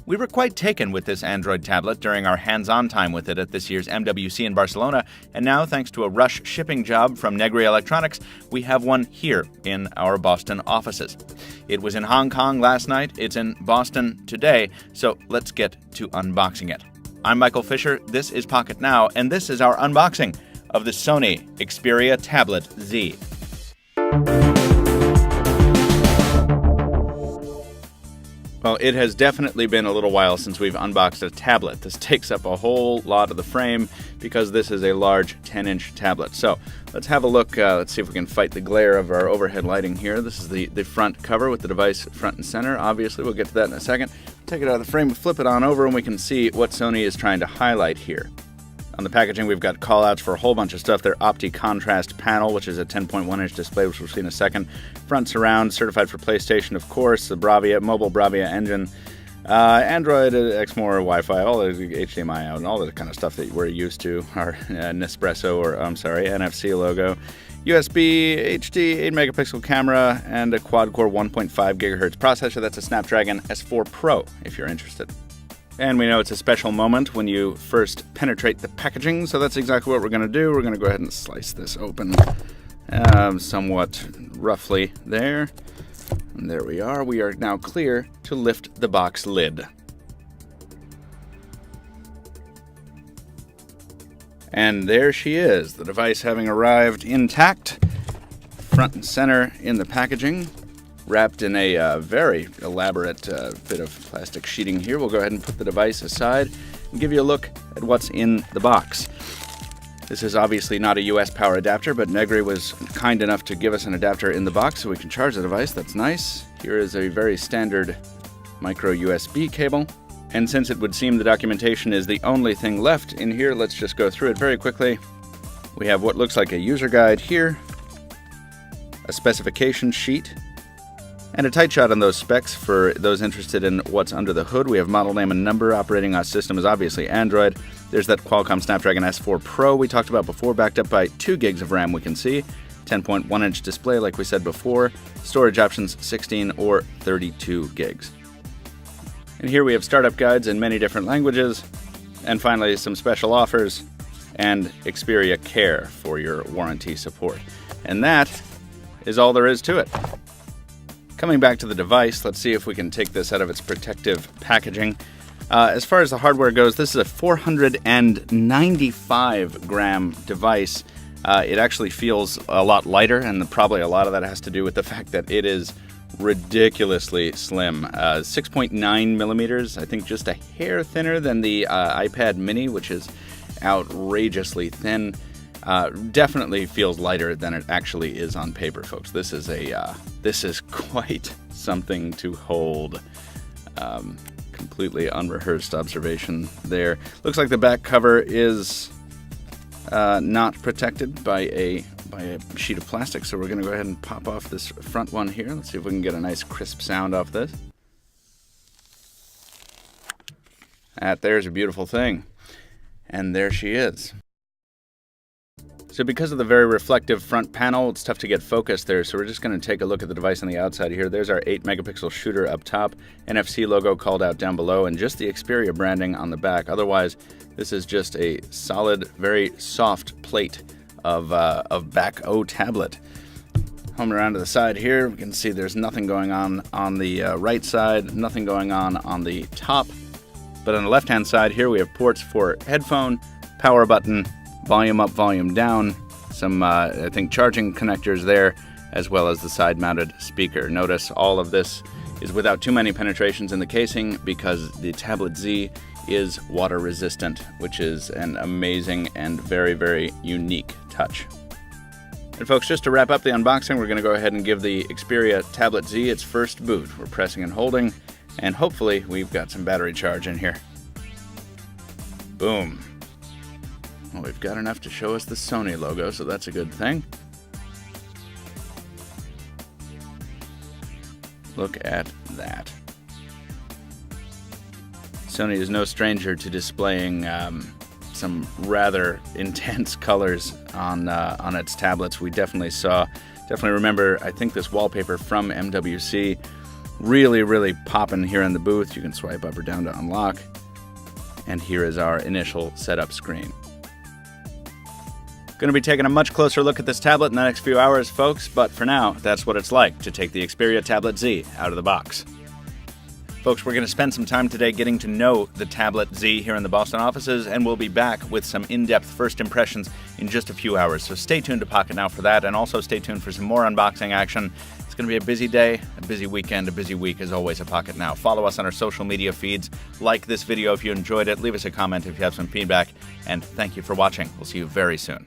We were quite taken with this Android tablet during our hands-on time with it at this year's MWC in Barcelona, and now, thanks to a rush shipping job from Negri Electronics, we have one here in our Boston offices. It was in Hong Kong last night, it's in Boston today, so let's get to unboxing it. I'm Michael Fisher, this is Pocket Now, and this is our unboxing of the Sony Xperia Tablet Z. Well, it has definitely been a little while since we've unboxed a tablet. This takes up a whole lot of the frame because this is a large 10-inch tablet. So let's have a look. Let's see if we can fight the glare of our overhead lighting here. This is the front cover with the device front and center. Obviously, we'll get to that in a second. Take it out of the frame, flip it on over, and we can see what Sony is trying to highlight here. On the packaging, we've got callouts for a whole bunch of stuff. Their Opti-Contrast panel, which is a 10.1-inch display, which we'll see in a second. Front surround, certified for PlayStation, of course. The Bravia, mobile Bravia engine. Android, Exmor, Wi-Fi, all the HDMI out, and all the kind of stuff that we're used to. Our NFC logo. USB, HD, 8-megapixel camera, and a quad-core 1.5 gigahertz processor. That's a Snapdragon S4 Pro, if you're interested. And we know it's a special moment when you first penetrate the packaging, so that's exactly what we're going to do. We're going to go ahead and slice this open somewhat roughly there. And there we are. We are now clear to lift the box lid. And there she is, the device having arrived intact, front and center in the packaging. Wrapped in a very elaborate bit of plastic sheeting here. We'll go ahead and put the device aside and give you a look at what's in the box. This is obviously not a US power adapter, but Negri was kind enough to give us an adapter in the box so we can charge the device. That's nice. Here is a very standard micro USB cable. And since it would seem the documentation is the only thing left in here, let's just go through it very quickly. We have what looks like a user guide here, a specification sheet, and a tight shot on those specs for those interested in what's under the hood. We have model name and number. Operating system is obviously Android. There's that Qualcomm Snapdragon S4 Pro we talked about before, backed up by 2 gigs of RAM we can see. 10.1-inch display like we said before. Storage options 16 or 32 gigs. And here we have startup guides in many different languages. And finally, some special offers and Xperia Care for your warranty support. And that is all there is to it. Coming back to the device, let's see if we can take this out of its protective packaging. As far as the hardware goes, this is a 495-gram device. It actually feels a lot lighter, and probably a lot of that has to do with the fact that it is ridiculously slim. 6.9 millimeters, I think just a hair thinner than the iPad mini, which is outrageously thin. Definitely feels lighter than it actually is on paper, folks. This is quite something to hold. Completely unrehearsed observation there. Looks like the back cover is not protected by a sheet of plastic, so we're going to go ahead and pop off this front one here. Let's see if we can get a nice crisp sound off this. There's a beautiful thing. And there she is. So because of the very reflective front panel, it's tough to get focused there, so we're just going to take a look at the device on the outside here. There's our 8-megapixel shooter up top, NFC logo called out down below, and just the Xperia branding on the back. Otherwise, this is just a solid, very soft plate of back O tablet. Home around to the side here, we can see there's nothing going on the right side, nothing going on the top. But on the left-hand side here, we have ports for headphone, power button, volume up, volume down, some, I think, charging connectors there, as well as the side-mounted speaker. Notice all of this is without too many penetrations in the casing because the Tablet Z is water-resistant, which is an amazing and very, very unique touch. And folks, just to wrap up the unboxing, we're going to go ahead and give the Xperia Tablet Z its first boot. We're pressing and holding, and hopefully we've got some battery charge in here. Boom. Well, we've got enough to show us the Sony logo, so that's a good thing. Look at that. Sony is no stranger to displaying some rather intense colors on its tablets. We definitely remember, I think, this wallpaper from MWC Really, really popping here in the booth. You can swipe up or down to unlock. And here is our initial setup screen. Going to be taking a much closer look at this tablet in the next few hours, folks, but for now, that's what it's like to take the Xperia Tablet Z out of the box. Folks, we're going to spend some time today getting to know the Tablet Z here in the Boston offices, and we'll be back with some in-depth first impressions in just a few hours. So stay tuned to Pocket Now for that, and also stay tuned for some more unboxing action. It's going to be a busy day, a busy weekend, a busy week, as always, at Pocket Now. Follow us on our social media feeds. Like this video if you enjoyed it. Leave us a comment if you have some feedback. And thank you for watching. We'll see you very soon.